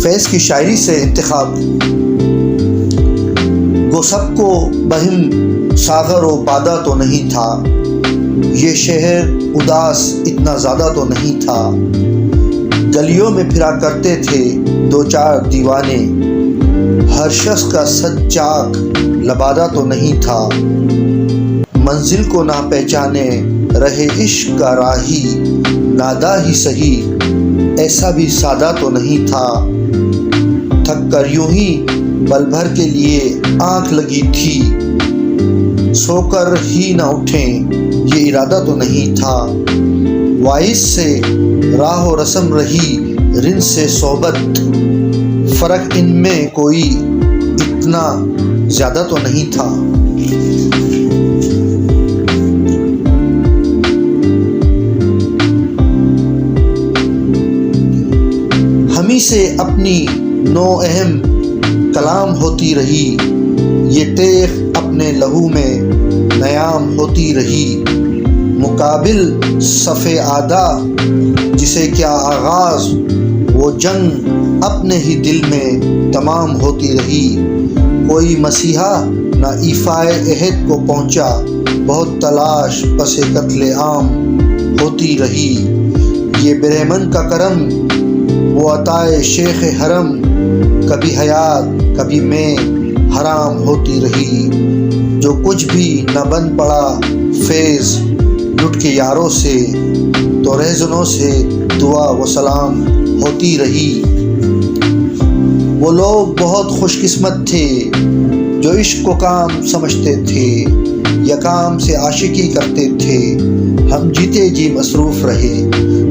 فیض کی شاعری سے انتخاب۔ گو سب کو بہم ساغر و بادہ تو نہیں تھا، یہ شہر اداس اتنا زیادہ تو نہیں تھا۔ گلیوں میں پھرا کرتے تھے دو چار دیوانے، ہر شخص کا صد چاک لبادہ تو نہیں تھا۔ منزل کو نہ پہچانے رہے عشق کا راہی، نادا ہی سہی ایسا بھی سادہ تو نہیں تھا۔ تھک کر یوں ہی پل بھر کے لیے آنکھ لگی تھی، سو کر ہی نہ اٹھیں یہ ارادہ تو نہیں تھا۔ وائس سے راہ و رسم رہی رن سے صحبت، فرق ان میں کوئی اتنا زیادہ تو نہیں تھا۔ ہمیں سے اپنی نو اہم کلام ہوتی رہی، یہ ٹیغ اپنے لہو میں نیام ہوتی رہی۔ مقابل صف آدھا جسے کیا آغاز، وہ جنگ اپنے ہی دل میں تمام ہوتی رہی۔ کوئی مسیحا نہ ایفائے عہد کو پہنچا، بہت تلاش پس قتل عام ہوتی رہی۔ یہ برہمن کا کرم وہ عطائے شیخ حرم، کبھی حیات کبھی میں حرام ہوتی رہی۔ جو کچھ بھی نہ بن پڑا فیض لٹ کے یاروں سے، تو رہزنوں سے دعا و سلام ہوتی رہی۔ وہ لوگ بہت خوش قسمت تھے جو عشق کو کام سمجھتے تھے، یا کام سے عاشقی کرتے تھے۔ ہم جیتے جی مصروف رہے،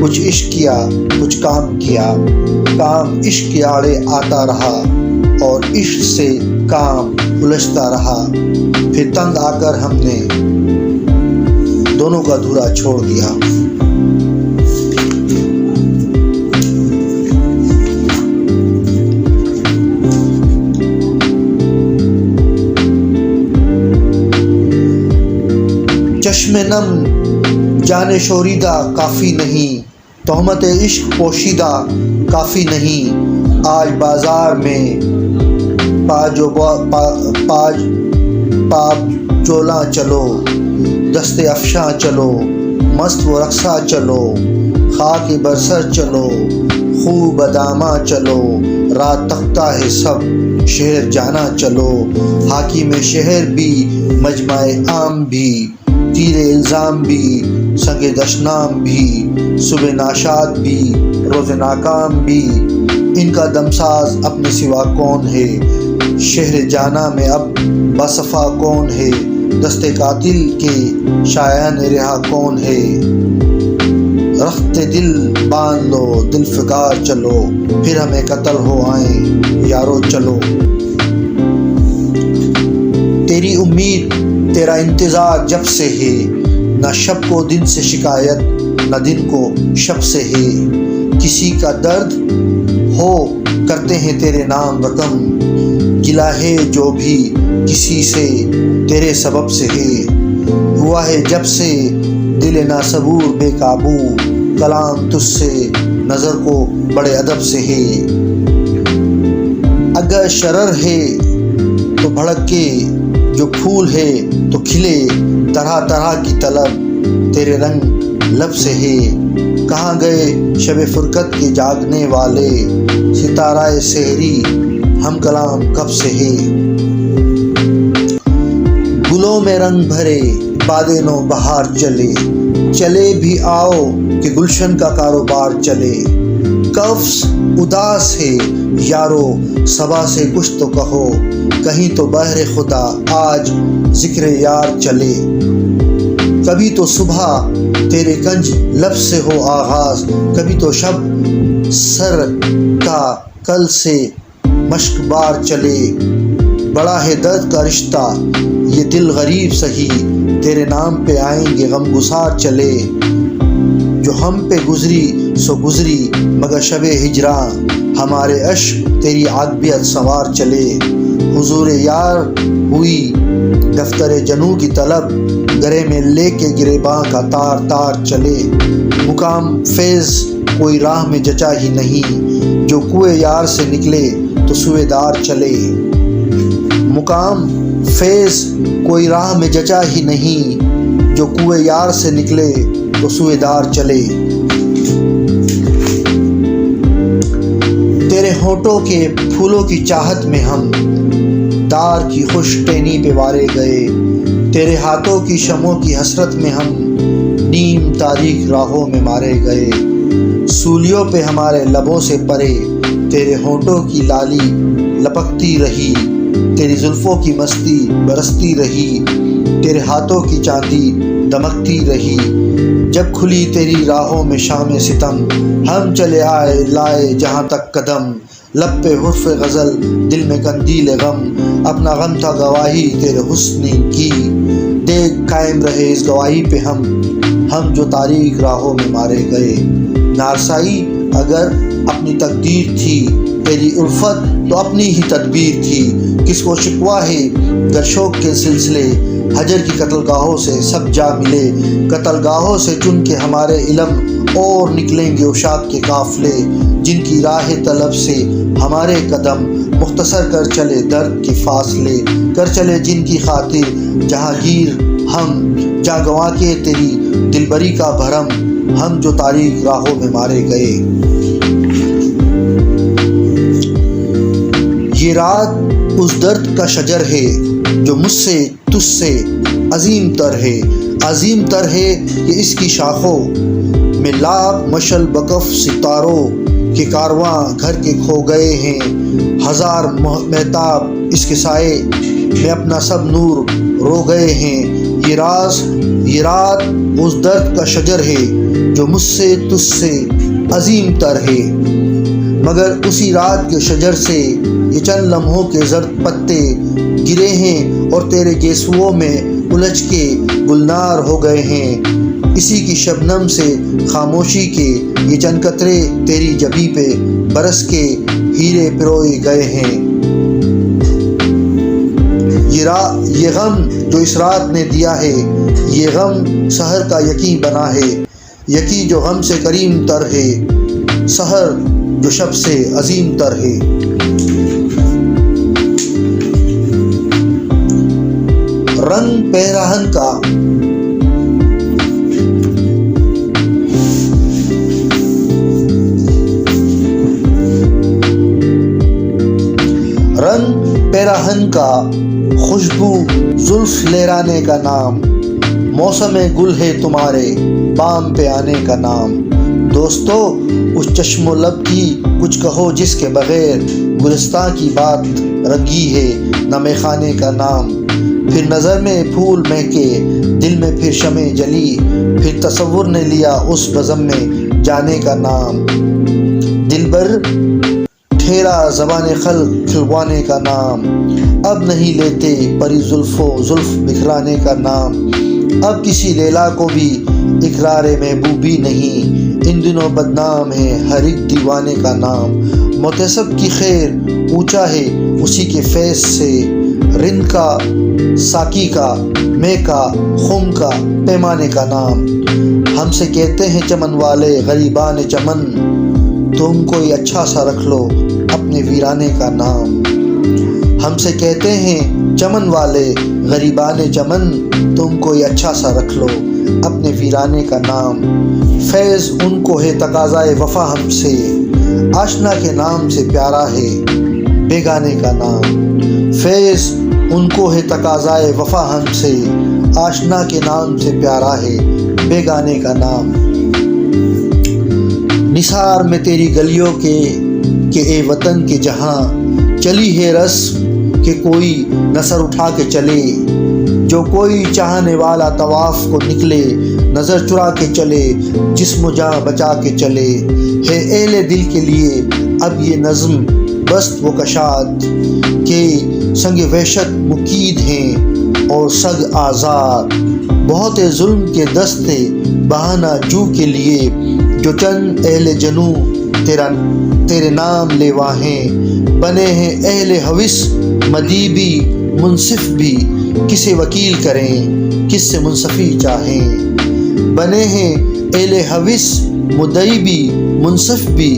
کچھ عشق کیا کچھ کام کیا، کام عشق کے آڑے آتا رہا اور عشق سے کام الجھتا رہا۔ پھر تنگ آ کر ہم نے دونوں کا دھورا چھوڑ دیا۔ چشم نم جان شوریدہ کافی نہیں، تہمت عشق پوشیدہ کافی نہیں۔ آج بازار میں پاج چولاں چلو، دست افشاں چلو، مست و رقصاں چلو، خاک برسر چلو، خوب بداماں چلو، رات تختہ ہے سب شہر جانا چلو۔ حاکم شہر بھی مجمع عام بھی، تیر الزام بھی سنگ دشنام بھی، صبح ناشاد بھی روز ناکام بھی، ان کا دمساز اپنے سوا کون ہے؟ شہر جانا میں اب باصفا کون ہے؟ دست قاتل کے شایان رہا کون ہے؟ رخت دل باندھ لو دل فگار چلو، پھر ہمیں قتل ہو آئیں یارو چلو۔ تیری امید تیرا انتظار جب سے ہے، نہ شب کو دن سے شکایت نہ دن کو شب سے ہے۔ کسی کا درد ہو کرتے ہیں تیرے نام رقم، گلا ہے جو بھی کسی سے تیرے سبب سے ہے۔ ہوا ہے جب سے دل ناصبور بے قابو، کلام تجھ سے نظر کو بڑے ادب سے ہے۔ اگر شرر ہے تو بھڑکے، جو پھول ہے تو کھلے، طرح طرح کی طلب تیرے رنگ لب سے ہے۔ کہاں گئے شب فرقت کے جاگنے والے، ستارہ سحری ہم کلام کب سے ہے۔ گلوں میں رنگ بھرے باد نو بہار چلے، چلے بھی آؤ کہ گلشن کا کاروبار چلے۔ قفس اداس ہے یارو صبا سے کچھ تو کہو، کہیں تو بہر خدا آج ذکر یار چلے۔ کبھی تو صبح تیرے کنج لب سے ہو آغاز، کبھی تو شب سر کا کل سے مشک بار چلے۔ بڑا ہے درد کا رشتہ یہ دل غریب سہی، تیرے نام پہ آئیں گے غم گسار چلے۔ جو ہم پہ گزری سو گزری مگر شب ہجراں، ہمارے عشق تیری عاقبت سوار چلے۔ حضور یار ہوئی دفتر جنوں کی طلب، گرے میں لے کے گریباں کا تار تار چلے۔ مقام فیض کوئی راہ میں جچا ہی نہیں، جو کوئے یار سے نکلے تو سوئے دار چلے۔ مقام فیض کوئی راہ میں جچا ہی نہیں، جو کوئے یار سے نکلے تو سوئے دار چلے۔ تیرے ہونٹوں کے پھولوں کی چاہت میں ہم دار کی خوش ٹہنی پہ وارے گئے، تیرے ہاتھوں کی شمعوں کی حسرت میں ہم نیم تاریک راہوں میں مارے گئے۔ سولیوں پہ ہمارے لبوں سے پرے تیرے ہونٹوں کی لالی لپکتی رہی، تیری زلفوں کی مستی برستی رہی، تیرے ہاتھوں کی چاندی دمکتی رہی۔ جب کھلی تیری راہوں میں شام ستم، ہم چلے آئے لائے جہاں تک قدم، لب پہ حرف غزل دل میں قندیل غم، اپنا غم تھا گواہی تیرے حسن کی، دیکھ قائم رہے اس گواہی پہ ہم جو تاریک راہوں میں مارے گئے۔ نارسائی اگر اپنی تقدیر تھی، تیری الفت تو اپنی ہی تدبیر تھی، کس کو شکوہ ہے گر شوق کے سلسلے، حجر کی قتل گاہوں سے سب جا ملے، قتل گاہوں سے چن کے ہمارے علم اور نکلیں گے اشاق کے قافلے، جن کی راہ طلب سے ہمارے قدم مختصر کر چلے درد کے فاصلے، کر چلے جن کی خاطر جہاں گیر ہم، جا گنوا کے تیری دلبری کا بھرم، ہم جو تاریک راہوں میں مارے گئے۔ یہ رات اس درد کا شجر ہے جو مجھ سے تجھ سے عظیم تر ہے، عظیم تر ہے کہ اس کی شاخوں میں لاکھ مشعل بکف ستاروں کے کارواں گھر کے کھو گئے ہیں، ہزار مہتاب اس کے سائے میں اپنا سب نور رو گئے ہیں۔ یہ رات اس درد کا شجر ہے جو مجھ سے تجھ سے عظیم تر ہے، مگر اسی رات کے شجر سے یہ چند لمحوں کے زرد پتے گرے ہیں اور تیرے گیسوؤں میں الجھ کے گلنار ہو گئے ہیں، اسی کی شبنم سے خاموشی کے یہ چند قطرے تیری جبیں پہ برس کے ہیرے پروئے گئے ہیں۔ یہ غم جو اس رات نے دیا ہے، یہ غم سحر کا یقین بنا ہے، یقین جو غم سے کریم تر ہے، سحر جو شب سے عظیم تر ہے۔ رنگ پیراہن کا رنگ پیراہن کا خوشبو زلف لیرانے کا نام، موسم گل ہے تمہارے بام پہ آنے کا نام۔ دوستو اس چشم و لب کی کچھ کہو جس کے بغیر گلستان کی بات رنگی ہے نہ میں خانے کا نام۔ پھر نظر میں پھول مہکے دل میں پھر شمع جلی، پھر تصور نے لیا اس بزم میں جانے کا نام۔ دل بر ٹھہرا زبان خلق کھلوانے کا نام، اب نہیں لیتے پری زلفوں زلف بکھرانے کا نام۔ اب کسی لیلا کو بھی اقرار محبوبی نہیں، ان دنوں بدنام ہے ہر ایک دیوانے کا نام۔ محتسب کی خیر اونچا ہے اسی کے فیض سے، رند کا ساقی کا میں کا خم کا پیمانے کا نام۔ ہم سے کہتے ہیں چمن والے غریبان چمن، تم کوئی اچھا سا رکھ لو اپنے ویرانے کا نام۔ ہم سے کہتے ہیں چمن والے غریبان چمن، تم کوئی اچھا سا رکھ لو اپنے ویرانے کا نام۔ فیض ان کو ہے تقاضائے وفا ہم سے، آشنا کے نام سے پیارا ہے بیگانے کا نام۔ فیض ان کو ہے تقاضائے وفا ہم سے، آشنا کے نام سے پیارا ہے بیگانے کا نام۔ نثار میں تیری گلیوں کے کہ اے وطن کے جہاں چلی ہے رسم کہ کوئی نہ سر اٹھا کے چلے، جو کوئی چاہنے والا طواف کو نکلے نظر چرا کے چلے، جسم و جاں بچا کے چلے۔ ہے اہل دل کے لیے اب یہ نظم بست و کشاد کہ سنگ وحشت مقید ہیں اور سگ آزاد، بہت ظلم کے دستے بہانہ جو کے لیے، جو چند اہل جنوں تیرے نام لیوا ہیں، بنے ہیں اہل حوث مدیبی منصف بھی، کسے وکیل کریں کس سے منصفی چاہیں، بنے ہیں اہل حوث مدیبی منصف بھی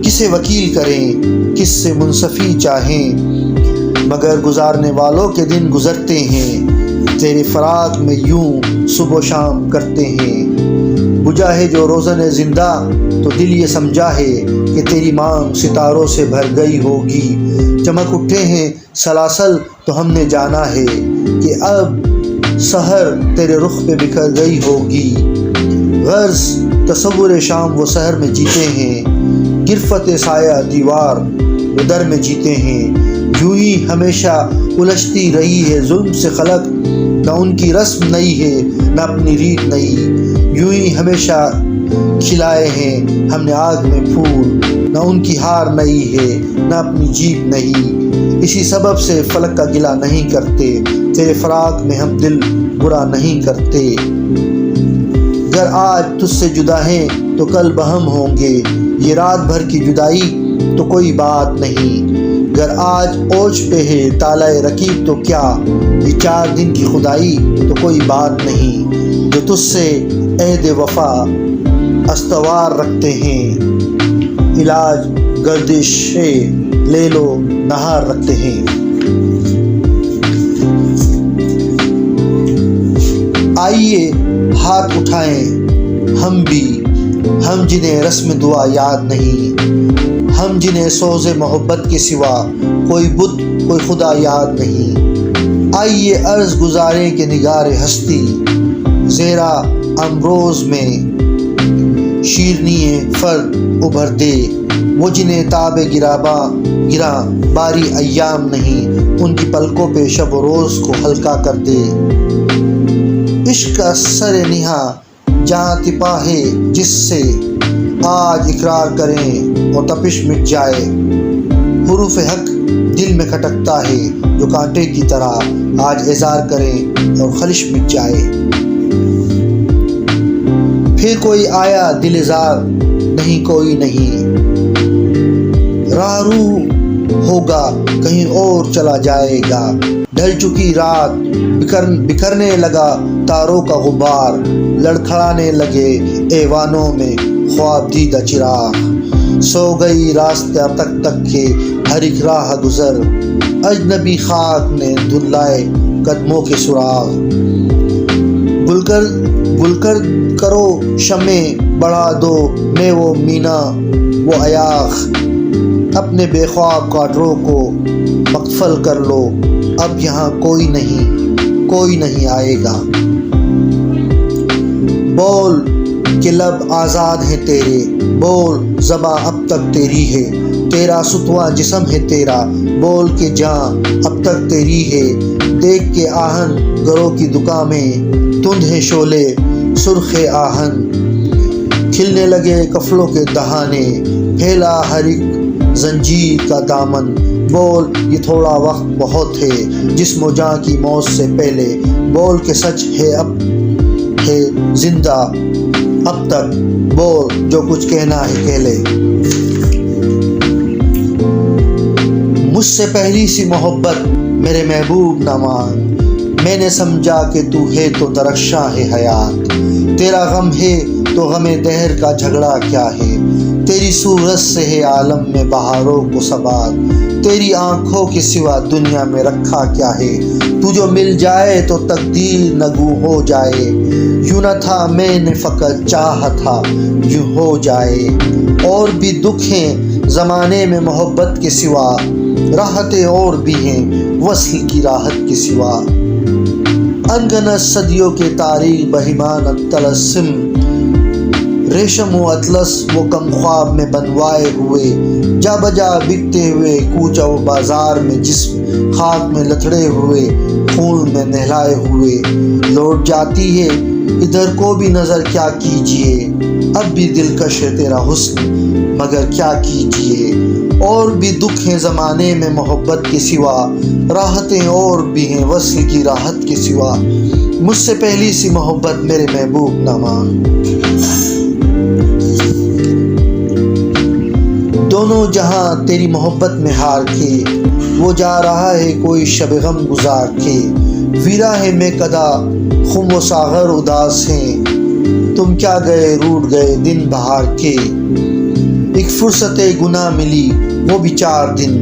کسے وکیل کریں، کس سے منصفی چاہیں، مگر گزارنے والوں کے دن گزرتے ہیں، تیرے فراق میں یوں صبح و شام کرتے ہیں۔ بجھا ہے جو روزن زندہ تو دل یہ سمجھا ہے کہ تیری مانگ ستاروں سے بھر گئی ہوگی، چمک اٹھے ہیں سلاسل تو ہم نے جانا ہے کہ اب سحر تیرے رخ پہ بکھر گئی ہوگی۔ غرض تصور شام و سحر میں جیتے ہیں، گرفت سایہ دیوار و در میں جیتے ہیں۔ یوں ہی ہمیشہ الجھتی رہی ہے ظلم سے خلق، نہ ان کی رسم نئی ہے نہ اپنی ریت نئی۔ یوں ہی ہمیشہ کھلائے ہیں ہم نے آگ میں پھول، نہ ان کی ہار نئی ہے نہ اپنی جیت نئی۔ اسی سبب سے فلک کا گلہ نہیں کرتے، تیرے فراق میں ہم دل برا نہیں کرتے۔ گر آج تجھ سے جدا ہیں تو کل بہم ہوں گے، یہ رات بھر کی جدائی تو کوئی بات نہیں۔ گر آج اوج پہ ہے تالۂ رقیب تو کیا، یہ 4 دن کی خدائی تو کوئی بات نہیں۔ جو تجھ سے عہد وفا استوار رکھتے ہیں، علاج گردش لیل و نہار رکھتے ہیں۔ آئیے ہاتھ اٹھائیں ہم بھی، ہم جنہیں رسم دعا یاد نہیں، ہم جنہیں سوز محبت کے سوا کوئی بت کوئی خدا یاد نہیں۔ آئیے عرض گزاریں کہ نگار ہستی زیرا امروز میں شیرنی فرد ابھر دے، وہ جنہیں تاب گرا باری ایام نہیں، ان کی پلکوں پہ شب و روز کو ہلکا کر دے۔ عشق کا سر نہا جہاں تپا ہے جس سے، آج اقرار کریں اور تپش مٹ جائے۔ حروف حق دل میں کھٹکتا ہے جو کانٹے کی طرح، آج اظہار کریں اور خلش مٹ جائے۔ پھر کوئی آیا دل زار نہیں کوئی نہیں، راہ رو ہوگا کہیں اور چلا جائے گا۔ ڈھل چکی رات بکھرنے لگا تاروں کا غبار، لڑکھڑانے لگے ایوانوں میں خواب دیدہ چراغ۔ سو گئی راستہ تک کے ہر ایک راہ گزر، اجنبی خاک نے دھلائے قدموں کے سراغ۔ گل کرو شمع بڑھا دو میں وہ مینا وہ عیاق، اپنے بے خواب کاٹروں کو مغفل کر لو، اب یہاں کوئی نہیں آئے گا۔ بول کہ لب آزاد ہیں تیرے، بول زباں اب تک تیری ہے، تیرا ستواں جسم ہے تیرا، بول کہ جان اب تک تیری ہے۔ دیکھ کے آہن گروں کی دکان میں تند ہے شعلے سرخ آہن، کھلنے لگے کفلوں کے دہانے، پھیلا ہر ایک زنجیر کا دامن۔ بول یہ تھوڑا وقت بہت ہے جسم و جاں کی موت سے پہلے، بول کہ سچ ہے اب ہے زندہ اب تک، بول جو کچھ کہنا ہے کہہ لے۔ مجھ سے پہلی سی محبت میرے محبوب نہ مانگ، میں نے سمجھا کہ تو ہے تو درخشاں ہے حیات، تیرا غم ہے تو غم دہر کا جھگڑا کیا ہے، تیری صورت سے ہے عالم میں بہاروں کو ثبات، تیری آنکھوں کے سوا دنیا میں رکھا کیا ہے، تو جو مل جائے تو تقدیر نگو ہو جائے، یوں نہ تھا میں نے فقط چاہا تھا یوں ہو جائے۔ اور بھی دکھ ہیں زمانے میں محبت کے سوا، راحتیں اور بھی ہیں وصل کی راحت کے سوا۔ انگنت صدیوں کے تاریخ بہیمان طلسم، ریشم و اطلس وہ کم خواب میں بنوائے ہوئے، جا بجا بکتے ہوئے کوچہ و بازار میں، جسم خاک میں لتڑے ہوئے خون میں نہلائے ہوئے، لوٹ جاتی ہے ادھر کو بھی نظر کیا کیجیے، اب بھی دلکش ہے تیرا حسن مگر کیا کیجیے۔ اور بھی دکھ ہیں زمانے میں محبت کے سوا، راحتیں اور بھی ہیں وصل کی راحت کے سوا، مجھ سے پہلی سی محبت میرے محبوب نہ مانگ۔ دونوں جہاں تیری محبت میں ہار کے، وہ جا رہا ہے کوئی شب غم گزار کے، ویرا ہے میں کدا خم و ساغر اداس ہیں، تم کیا گئے روٹ گئے دن بہار کے۔ ایک فرصت گناہ ملی وہ بھی 4 دن،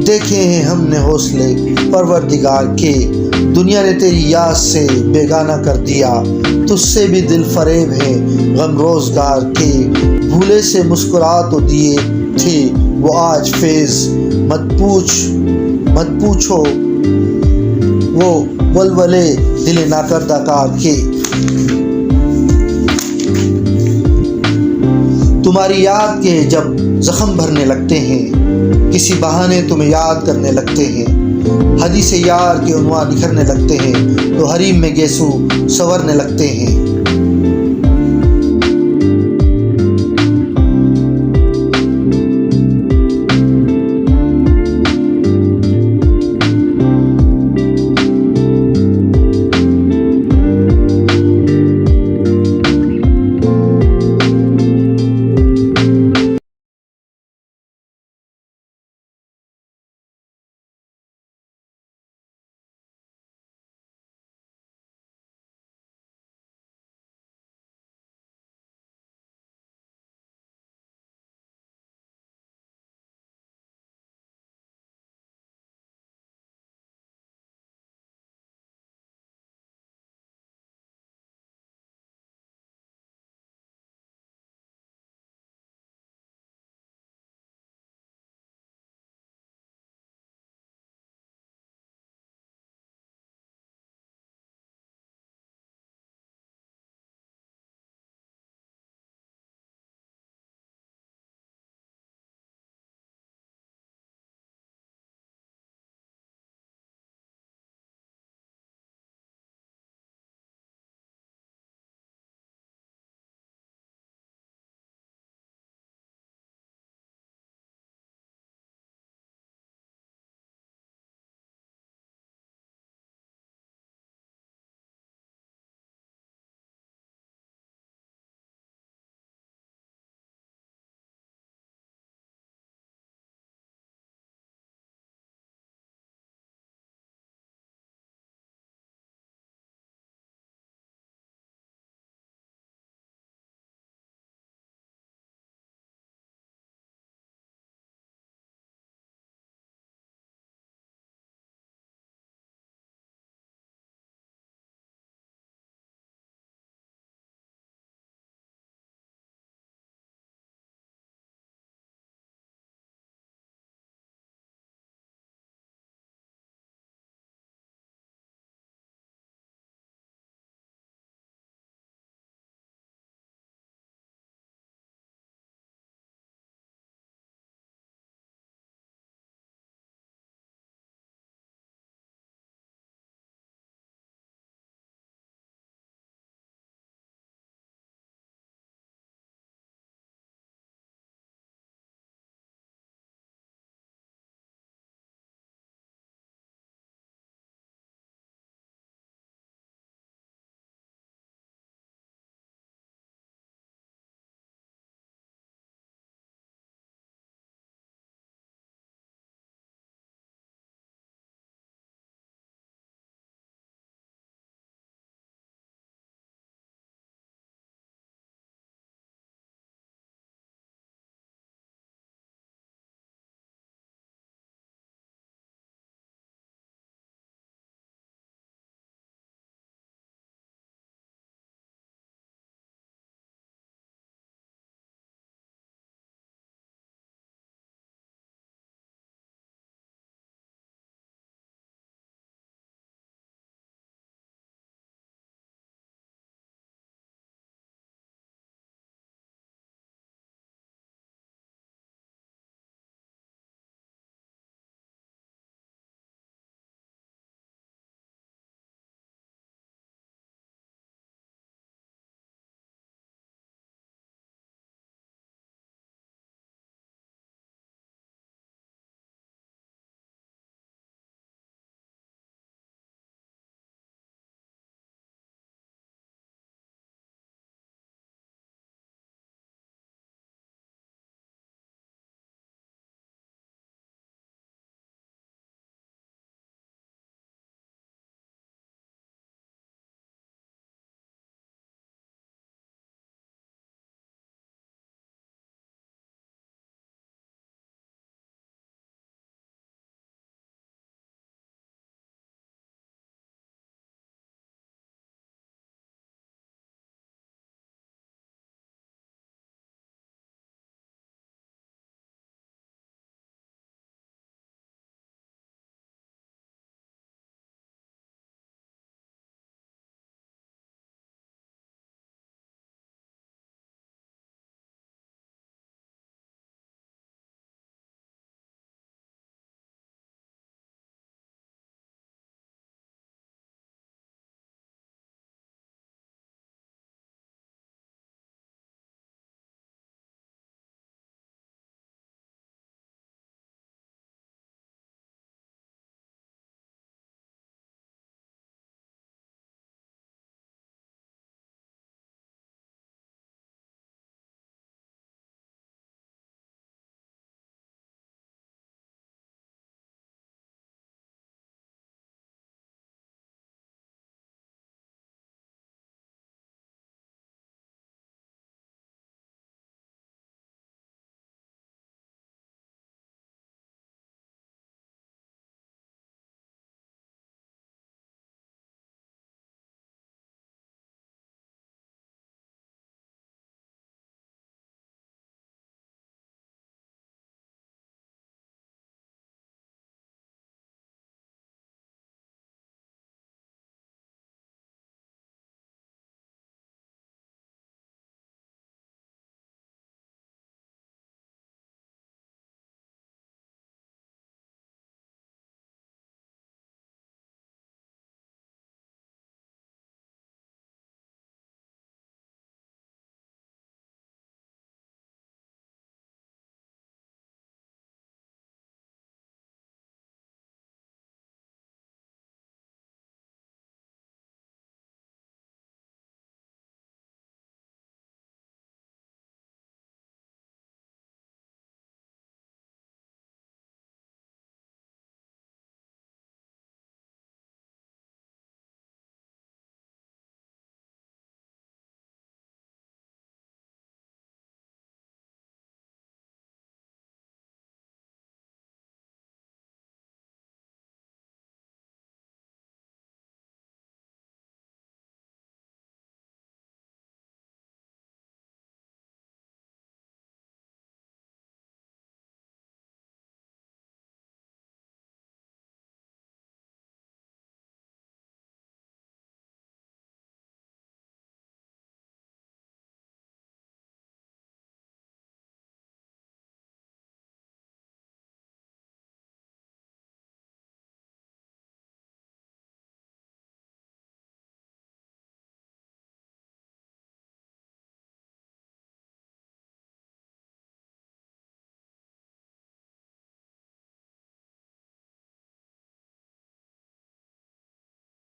دیکھے ہیں ہم نے حوصلے پروردگار کے، دنیا نے تیری یاد سے بیگانہ کر دیا، تجھ سے بھی دل فریب ہے غم روزگار کے، بھولے سے مسکرا تو دیے تھے وہ آج فیض، مت پوچھو وہ ولولے دل ناکردہ کار کے۔ تمہاری یاد کے جب زخم بھرنے لگتے ہیں، کسی بہانے تمہیں یاد کرنے لگتے ہیں، حدیث یار کے عنوان نکھرنے لگتے ہیں، تو حریم میں گیسو سنورنے لگتے ہیں۔